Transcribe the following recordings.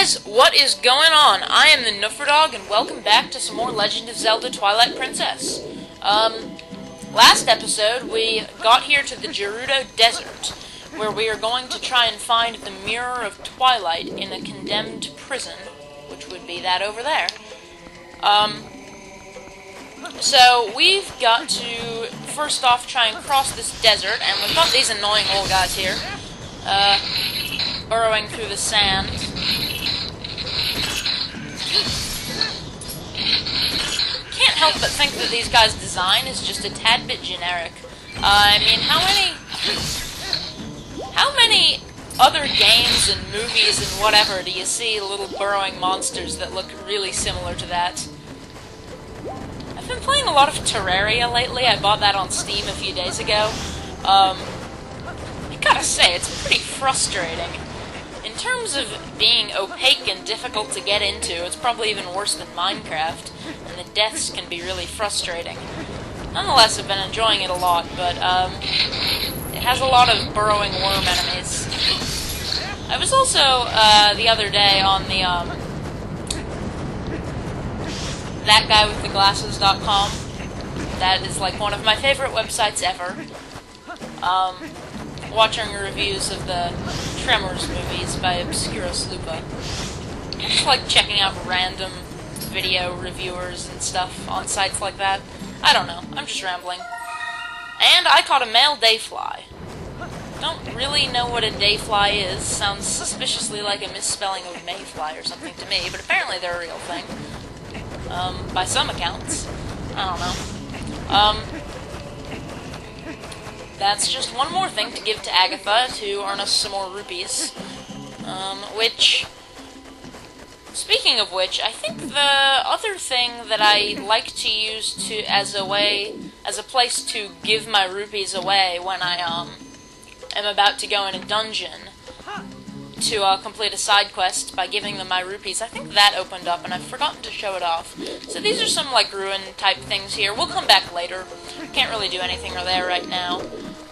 guys, what is going on? I am the Nufferdog, and welcome back to some more Legend of Zelda Twilight Princess. Last episode, we got here to the Gerudo Desert, where we are going to try and find the Mirror of Twilight in a condemned prison, which would be that over there. So we've got to, first off, try and cross this desert, and we've got these annoying old guys here, burrowing through the sand. Can't help but think that these guys' design is just a tad bit generic. I mean, how many other games and movies and whatever do you see little burrowing monsters that look really similar to that? I've been playing a lot of Terraria lately. I bought that on Steam a few days ago. I gotta say, it's pretty frustrating. In terms of being opaque and difficult to get into, it's probably even worse than Minecraft, and the deaths can be really frustrating. Nonetheless, I've been enjoying it a lot, but it has a lot of burrowing worm enemies. I was also, the other day on the, thatguywiththeglasses.com. That is, like, one of my favorite websites ever. Watching reviews of the Tremors movies by Obscurus Lupa. I just like checking out random video reviewers and stuff on sites like that. I don't know, I'm just rambling. And I caught a male dayfly. Don't really know what a dayfly is. Sounds suspiciously like a misspelling of mayfly or something to me, but apparently they're a real thing. By some accounts. I don't know. That's just one more thing to give to Agatha to earn us some more rupees. Speaking of which, I think the other thing that I like to use as a place to give my rupees away when I am about to go in a dungeon to complete a side quest by giving them my rupees. I think that opened up, and I've forgotten to show it off. So these are some, like, ruin-type things here. We'll come back later. Can't really do anything there right now.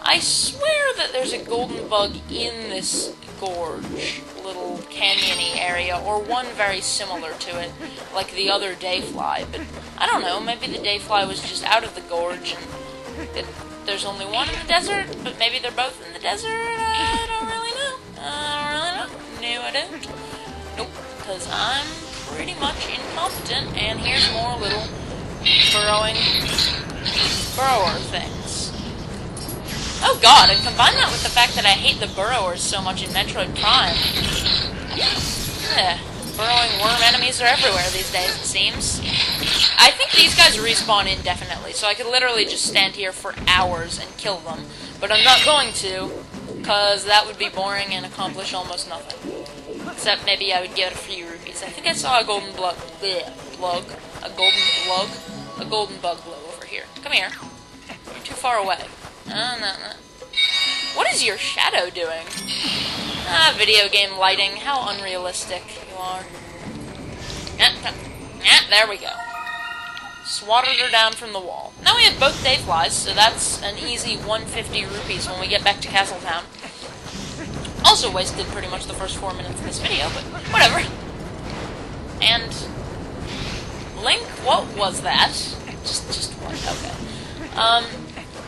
I swear that there's a golden bug in this gorge, little canyon-y area, or one very similar to it, like the other dayfly, but I don't know, maybe the dayfly was just out of the gorge, and there's only one in the desert, but maybe they're both in the desert. I don't really know. No, I don't. Nope, because I'm pretty much incompetent, and here's more little burrower things. Oh god, and combine that with the fact that I hate the Burrowers so much in Metroid Prime. Burrowing worm enemies are everywhere these days, it seems. I think these guys respawn indefinitely, so I could literally just stand here for hours and kill them. But I'm not going to, because that would be boring and accomplish almost nothing. Except maybe I would get a few rupees. I think I saw a golden bug glow over here. Come here. You're too far away. No. What is your shadow doing? Video game lighting. How unrealistic you are. There we go. Swatted her down from the wall. Now we have both dayflies, so that's an easy 150 rupees when we get back to Castletown. Also wasted pretty much the first 4 minutes of this video, but whatever. And Link, what was that? Just what? Okay.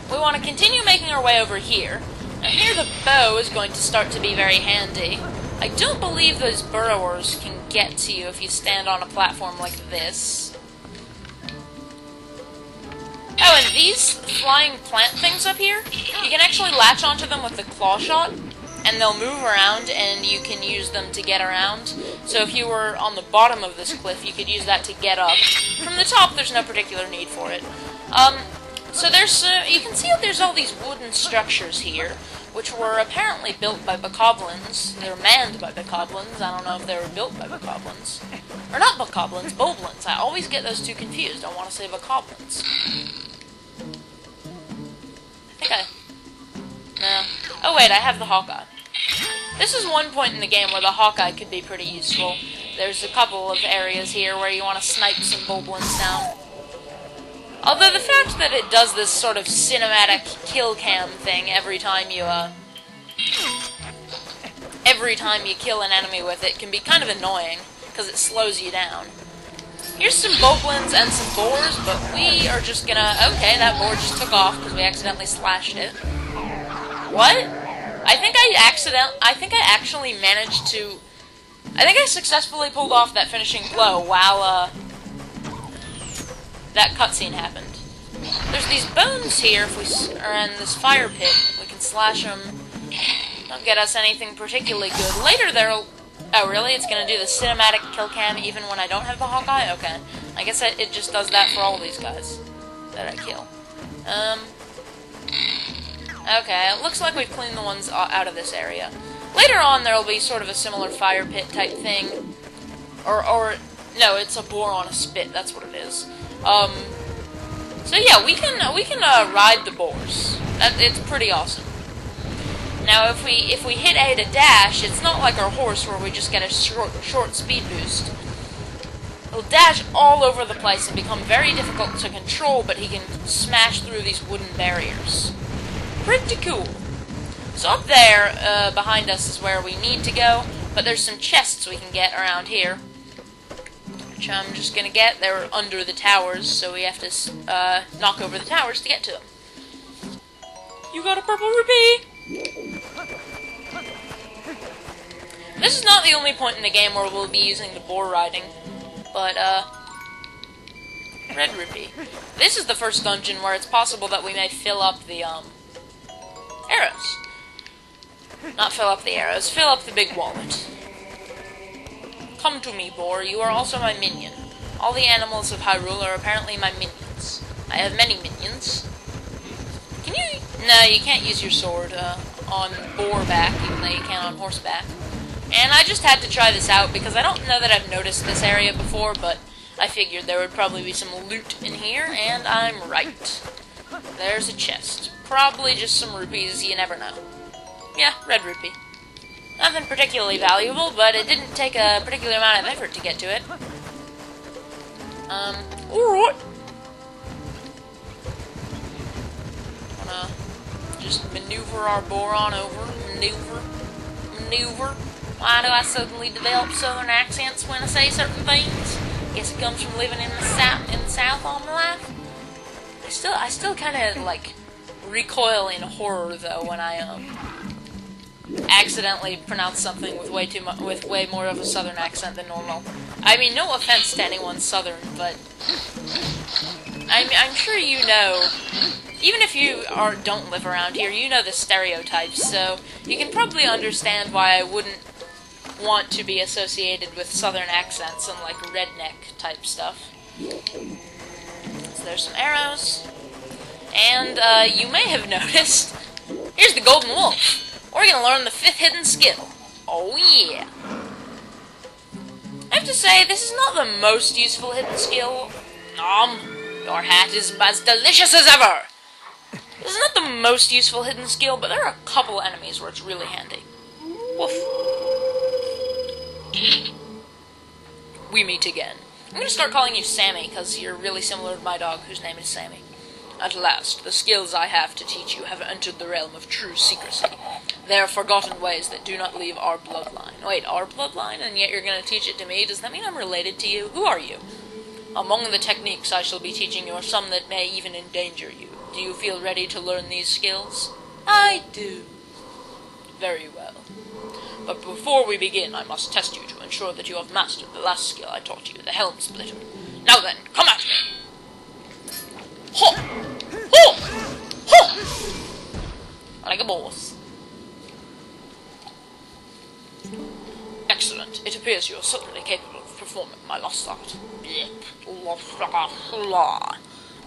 We want to continue making our way over here. And here the bow is going to start to be very handy. I don't believe those burrowers can get to you if you stand on a platform like this. Oh, and these flying plant things up here, you can actually latch onto them with the claw shot, and they'll move around, and you can use them to get around. So if you were on the bottom of this cliff, you could use that to get up. From the top, there's no particular need for it. So there's, you can see that there's all these wooden structures here, which were apparently built by bokoblins. They were manned by bokoblins. I don't know if they were built by bokoblins. Or not bokoblins, boblins. I always get those two confused. I want to say bokoblins. No. Oh wait, I have the Hawkeye. This is one point in the game where the Hawkeye could be pretty useful. There's a couple of areas here where you want to snipe some boblins down. Although the fact that it does this sort of cinematic kill cam thing every time you every time you kill an enemy with it can be kind of annoying, because it slows you down. Here's some boglins and some boars, but we are just gonna... Okay, that boar just took off because we accidentally slashed it. What? I think I actually managed to... I think I successfully pulled off that finishing blow while, that cutscene happened. There's these bones here, if we are in this fire pit. We can slash them. Don't get us anything particularly good. Later there'll... Oh, really? It's gonna do the cinematic kill cam even when I don't have the Hawkeye? Okay. I guess it just does that for all these guys that I kill. Okay, it looks like we've cleaned the ones out of this area. Later on, there'll be sort of a similar fire pit type thing. Or no, it's a boar on a spit, that's what it is. So yeah, we can ride the boars. It's pretty awesome. Now, if we hit A to dash, it's not like our horse where we just get a short speed boost. He'll dash all over the place and become very difficult to control, but he can smash through these wooden barriers. Pretty cool. So up there, behind us is where we need to go, but there's some chests we can get around here, which I'm just gonna get. They're under the towers, so we have to knock over the towers to get to them. You got a purple rupee! This is not the only point in the game where we'll be using the boar riding, but, red rupee. This is the first dungeon where it's possible that we may fill up the, arrows. Not fill up the arrows, fill up the big wallet. Come to me, boar, you are also my minion. All the animals of Hyrule are apparently my minions. I have many minions. Can you... No, you can't use your sword, on boar back, even though you can on horseback. And I just had to try this out, because I don't know that I've noticed this area before, but I figured there would probably be some loot in here, and I'm right. There's a chest. Probably just some rupees, you never know. Yeah, red rupee. Nothing particularly valuable, but it didn't take a particular amount of effort to get to it. Alright. Wanna just maneuver our boar on over. Maneuver. Why do I suddenly develop southern accents when I say certain things? Guess it comes from living in the south all my life. I still kind of like recoil in horror though when I accidentally pronounce something with way more of a southern accent than normal. I mean, no offense to anyone southern, but I'm sure you know. Even if you don't live around here, you know the stereotypes, so you can probably understand why I wouldn't want to be associated with southern accents and, like, redneck type stuff. So there's some arrows. And, you may have noticed, here's the golden wolf. We're gonna learn the 5th hidden skill. Oh yeah. I have to say, this is not the most useful hidden skill. Your hat is as delicious as ever. This is not the most useful hidden skill, but there are a couple enemies where it's really handy. Woof. We meet again. I'm gonna start calling you Sammy, because you're really similar to my dog, whose name is Sammy. At last, the skills I have to teach you have entered the realm of true secrecy. They are forgotten ways that do not leave our bloodline. Wait, our bloodline? And yet you're gonna teach it to me? Does that mean I'm related to you? Who are you? Among the techniques I shall be teaching you are some that may even endanger you. Do you feel ready to learn these skills? I do. Very well. But before we begin, I must test you to ensure that you have mastered the last skill I taught you, the Helm Splitter. Now then, come at me! Ho! Ho! Ho! Like a boss. Excellent. It appears you are certainly capable of performing my lost art.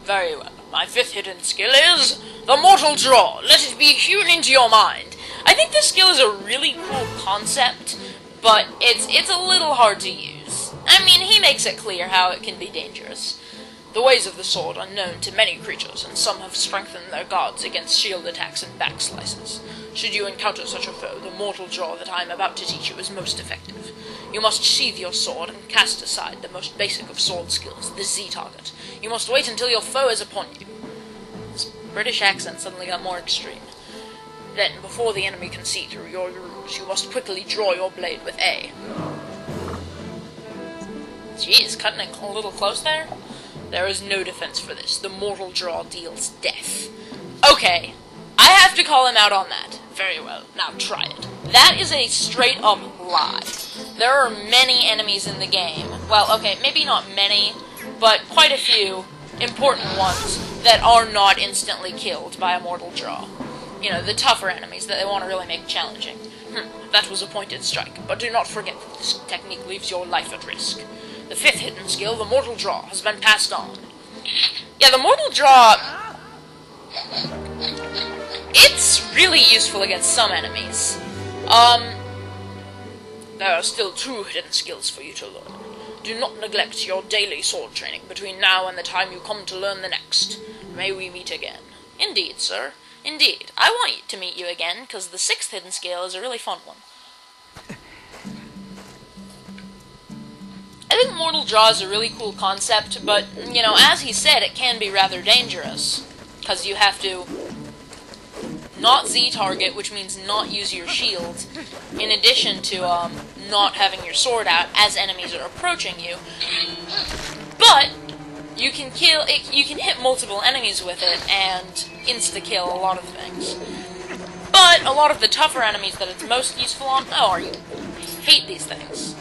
Very well. My 5th hidden skill is the Mortal Draw. Let it be hewn into your mind. I think this skill is a really cool concept, but it's a little hard to use. I mean, he makes it clear how it can be dangerous. The ways of the sword are known to many creatures, and some have strengthened their guards against shield attacks and back slices. Should you encounter such a foe, the Mortal Draw that I am about to teach you is most effective. You must sheathe your sword and cast aside the most basic of sword skills, the Z-target. You must wait until your foe is upon you. This British accent suddenly got more extreme. Then, before the enemy can see through your ruse, you must quickly draw your blade with A. Jeez, cutting it a little close there? There is no defense for this. The mortal draw deals death. Okay, I have to call him out on that. Very well, now try it. That is a straight-up lie. There are many enemies in the game. Well, okay, maybe not many, but quite a few important ones that are not instantly killed by a mortal draw. You know, the tougher enemies that they want to really make challenging. That was a pointed strike, but do not forget that this technique leaves your life at risk. The 5th hidden skill, the mortal draw, has been passed on. Yeah, the mortal draw... it's really useful against some enemies. There are still 2 hidden skills for you to learn. Do not neglect your daily sword training between now and the time you come to learn the next. May we meet again. Indeed, sir. Indeed. I want to meet you again, because the 6th hidden skill is a really fun one. I think Mortal Draw is a really cool concept, but, you know, as he said, it can be rather dangerous. Because you have to not Z-target, which means not use your shield, in addition to not having your sword out as enemies are approaching you. But you can hit multiple enemies with it and insta-kill a lot of things. But a lot of the tougher enemies that it's most useful on, hate these things.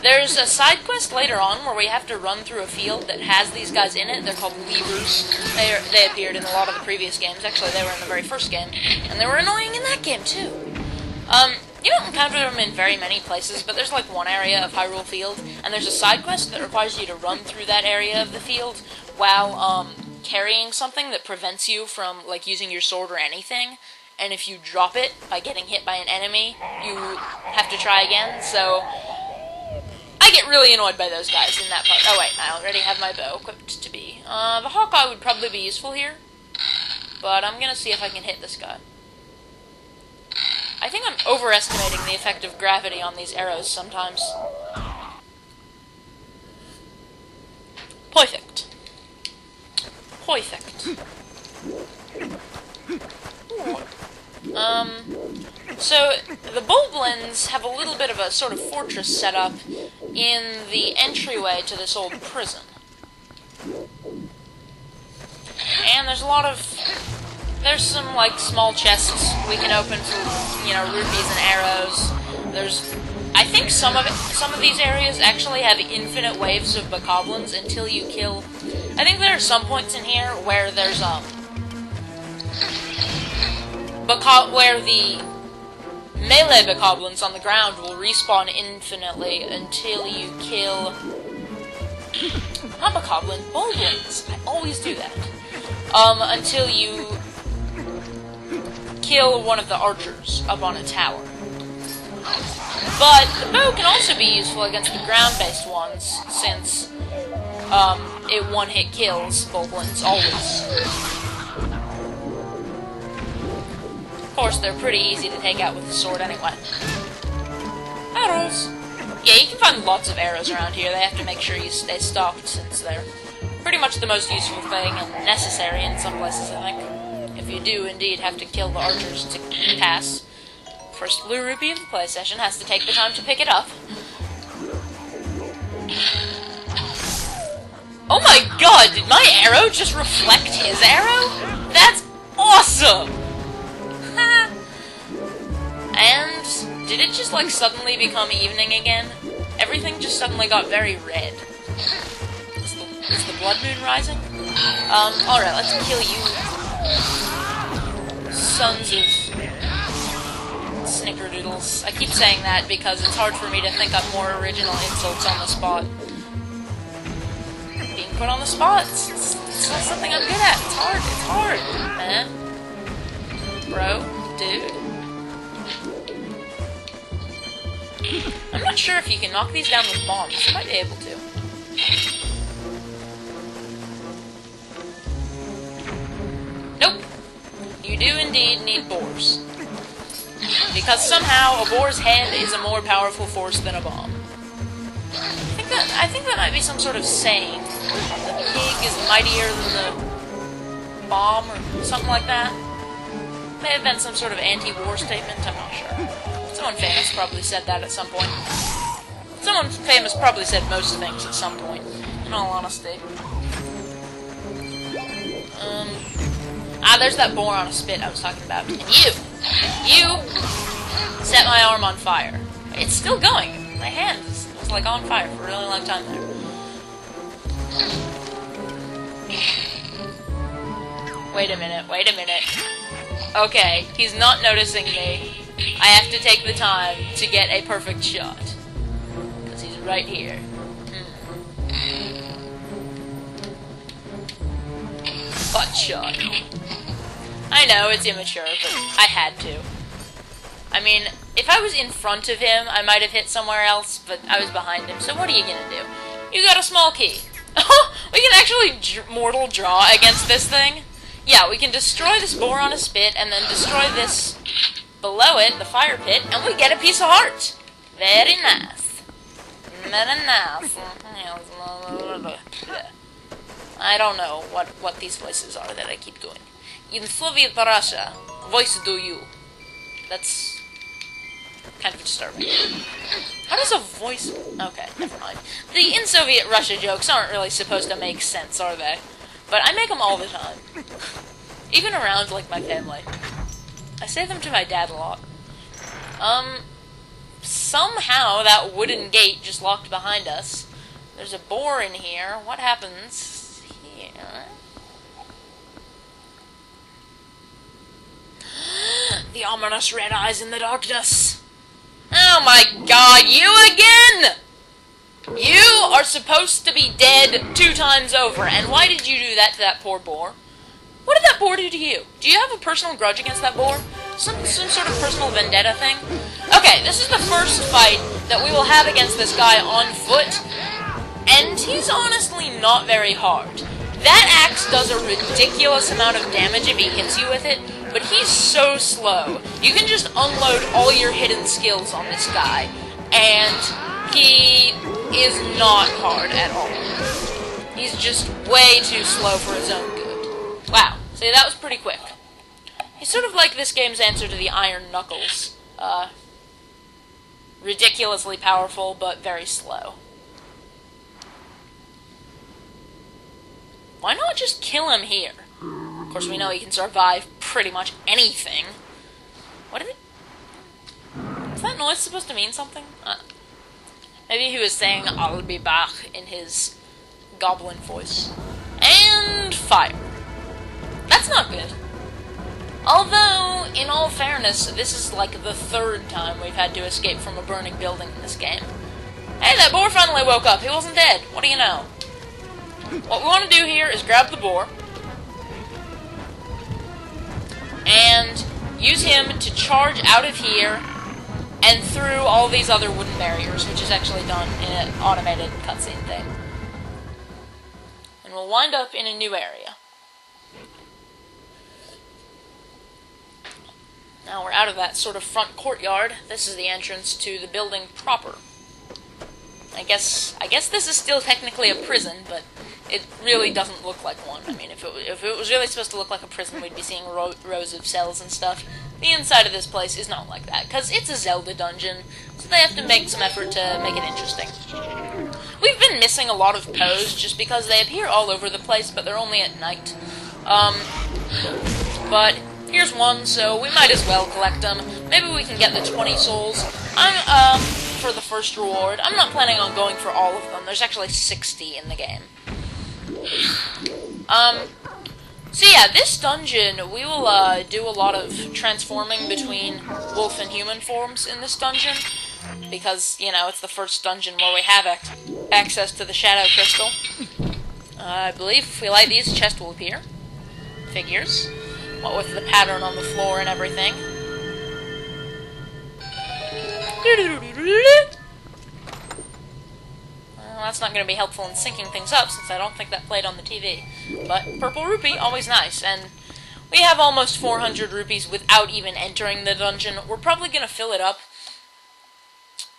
There's a side quest later on where we have to run through a field that has these guys in it. They're called Burrowers. They appeared in a lot of the previous games. Actually, they were in the very first game, and they were annoying in that game too. You don't encounter them in very many places, but there's like one area of Hyrule Field, and there's a side quest that requires you to run through that area of the field while carrying something that prevents you from like using your sword or anything. And if you drop it by getting hit by an enemy, you have to try again. So I get really annoyed by those guys in that part. Oh wait, I already have my bow equipped to be. The Hawkeye would probably be useful here, but I'm gonna see if I can hit this guy. I think I'm overestimating the effect of gravity on these arrows sometimes. Perfect. Perfect. So, the Boblins have a little bit of a sort of fortress set up in the entryway to this old prison. And there's some, like, small chests we can open for, you know, rupees and arrows. I think some of these areas actually have infinite waves of bokoblins until you kill... I think there are some points in here where there's, where the melee bokoblins on the ground will respawn infinitely until you kill... not bokoblin, boblins. I always do that. Until you kill one of the archers up on a tower. But the bow can also be useful against the ground-based ones, since it one-hit kills boblins always. Of course, they're pretty easy to take out with the sword anyway. Arrows! Yeah, you can find lots of arrows around here. They have to make sure you stay stocked, since they're pretty much the most useful thing and necessary in some places, I think. If you do indeed have to kill the archers to pass. First blue rupee of the play session has to take the time to pick it up. Oh my god, did my arrow just reflect his arrow? That's awesome! And did it just like suddenly become evening again? Everything just suddenly got very red. Is the blood moon rising? Alright, let's kill you. Sons of snickerdoodles. I keep saying that because it's hard for me to think up more original insults on the spot. Being put on the spot, it's not something I'm good at. It's hard, man. Bro, dude. I'm not sure if you can knock these down with bombs. You might be able to. Nope. You do indeed need boars. Because somehow a boar's head is a more powerful force than a bomb. I think that might be some sort of saying. The pig is mightier than the bomb or something like that. May have been some sort of anti-war statement, I'm not sure. Someone famous probably said that at some point. Someone famous probably said most things at some point, in all honesty. There's that boar on a spit I was talking about. And you set my arm on fire. It's still going. My hand was like on fire for a really long time there. Wait a minute. Okay, he's not noticing me. I have to take the time to get a perfect shot. Because he's right here. Butt shot. I know, it's immature, but I had to. I mean, if I was in front of him, I might have hit somewhere else, but I was behind him, so what are you gonna do? You got a small key. We can actually mortal draw against this thing? Yeah, we can destroy this boar on a spit, and then destroy this below it, the fire pit, and we get a piece of heart. Very nice. Very nice. I don't know what these voices are that I keep doing. In Soviet Russia, voice do you. That's kind of disturbing. How does a voice... Okay, never mind. The in Soviet Russia jokes aren't really supposed to make sense, are they? But I make them all the time. Even around, like, my family. I say them to my dad a lot. Somehow that wooden gate just locked behind us. There's a boar in here. What happens here? The ominous red eyes in the darkness. Oh my god, you again! You are supposed to be dead 2 times over, and why did you do that to that poor boar? What did that boar do to you? Do you have a personal grudge against that boar? Some sort of personal vendetta thing? Okay, this is the first fight that we will have against this guy on foot, and he's honestly not very hard. That axe does a ridiculous amount of damage if he hits you with it, but he's so slow. You can just unload all your hidden skills on this guy, and he is not hard at all. He's just way too slow for his own good. Wow, see, that was pretty quick. He's sort of like this game's answer to the Iron Knuckles. Ridiculously powerful, but very slow. Why not just kill him here? Of course, we know he can survive pretty much anything. What did it... Is that noise supposed to mean something? Maybe he was saying, "I'll be back," in his goblin voice. And fire. That's not good. Although, in all fairness, this is like the 3rd time we've had to escape from a burning building in this game. Hey, that boar finally woke up. He wasn't dead. What do you know? What we want to do here is grab the boar and use him to charge out of here and through all these other wooden barriers, which is actually done in an automated cutscene thing. And we'll wind up in a new area. Now we're out of that sort of front courtyard. This is the entrance to the building proper. I guess this is still technically a prison, but it really doesn't look like one. I mean, if it was really supposed to look like a prison, we'd be seeing rows of cells and stuff. The inside of this place is not like that, because it's a Zelda dungeon, so they have to make some effort to make it interesting. We've been missing a lot of Poes just because they appear all over the place, but they're only at night. But here's one, so we might as well collect them. Maybe we can get the 20 souls. For the first reward. I'm not planning on going for all of them. There's actually 60 in the game. So yeah, this dungeon, we will do a lot of transforming between wolf and human forms in this dungeon, because, you know, it's the first dungeon where we have access to the Shadow Crystal. I believe if we light these, a chest will appear. Figures. What with the pattern on the floor and everything. Well, that's not going to be helpful in syncing things up, since I don't think that played on the TV. But purple rupee, always nice, and we have almost 400 rupees without even entering the dungeon. We're probably going to fill it up.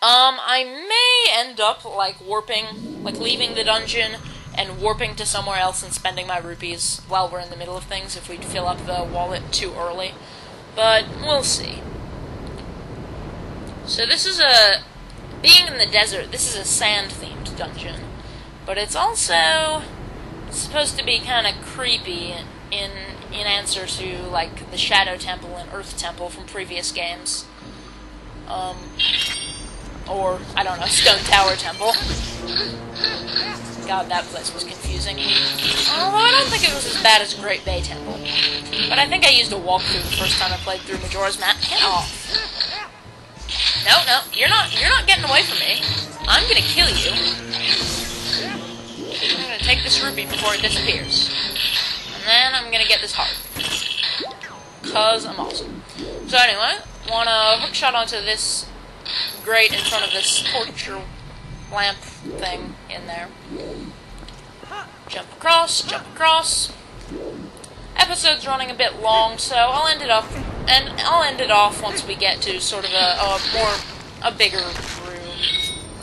I may end up, like, warping, like, leaving the dungeon and warping to somewhere else and spending my rupees while we're in the middle of things if we fill up the wallet too early. but we'll see. So this is being in the desert, this is a sand-themed dungeon, but it's also supposed to be kind of creepy in answer to, like, the Shadow Temple and Earth Temple from previous games. Or, I don't know, Stone Tower Temple. God, that place was confusing. Although I don't think it was as bad as Great Bay Temple. But I think I used a walkthrough the first time I played through Majora's Mask. Get off. No, you're not getting away from me. I'm gonna kill you. I'm gonna take this rupee before it disappears. And then I'm gonna get this heart. 'Cause I'm awesome. So anyway, wanna hookshot onto this grate in front of this torture lamp thing in there. Jump across. Episode's running a bit long, so I'll end it off once we get to sort of a bigger room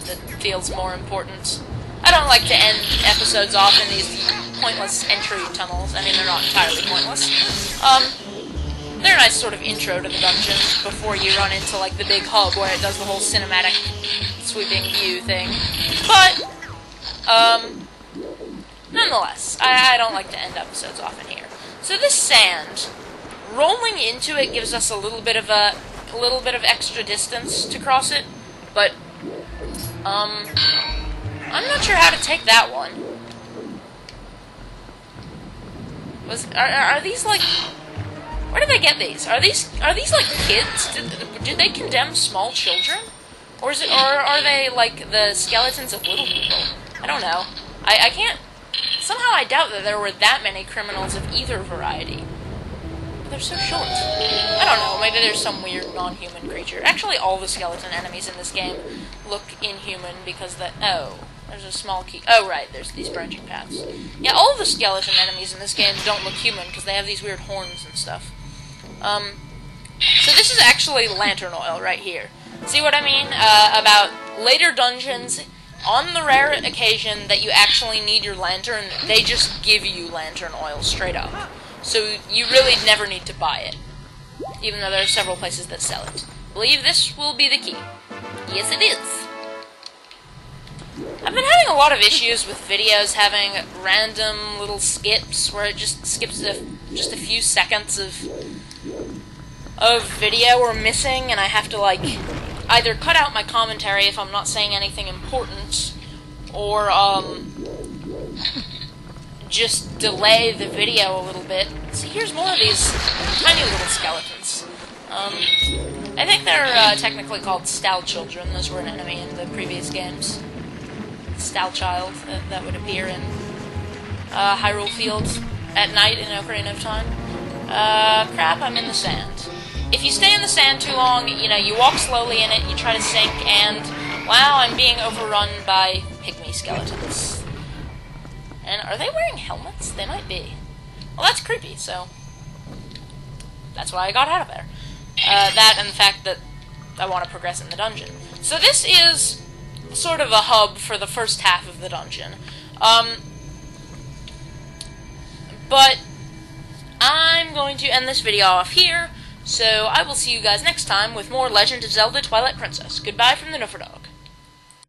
that feels more important. I don't like to end episodes off in these pointless entry tunnels. I mean, they're not entirely pointless. They're a nice sort of intro to the dungeon before you run into, like, the big hub where it does the whole cinematic sweeping view thing. But, nonetheless, I don't like to end episodes off in here. So this sand, rolling into it gives us a little bit of extra distance to cross it, but, I'm not sure how to take that one. Are these, like... Where did they get these? Are these like kids? Did they condemn small children? Or are they like the skeletons of little people? I don't know. I can't... Somehow I doubt that there were that many criminals of either variety. But they're so short. I don't know, maybe there's some weird non-human creature. Actually, all the skeleton enemies in this game look inhuman because there's a small key. Oh, right, there's these branching paths. Yeah, all the skeleton enemies in this game don't look human because they have these weird horns and stuff. So this is actually lantern oil right here. See what I mean? About later dungeons, on the rare occasion that you actually need your lantern, they just give you lantern oil straight up. So you really never need to buy it, even though there are several places that sell it. I believe this will be the key. Yes, it is. I've been having a lot of issues with videos having random little skips where it just skips just a few seconds of video or missing, and I have to, like, either cut out my commentary if I'm not saying anything important, or just delay the video a little bit. See, here's more of these tiny little skeletons. I think they're technically called Stal Children. Those were an enemy in the previous games. Stal Child that would appear in Hyrule Field at night in Ocarina of Time. Crap, I'm in the sand. If you stay in the sand too long, you know, you walk slowly in it, you try to sink, and, wow, I'm being overrun by pygmy skeletons. And are they wearing helmets? They might be. Well, that's creepy, so that's why I got out of there. That and the fact that I want to progress in the dungeon. So this is sort of a hub for the first half of the dungeon. But I'm going to end this video off here, so I will see you guys next time with more Legend of Zelda Twilight Princess. Goodbye from the Nofredog.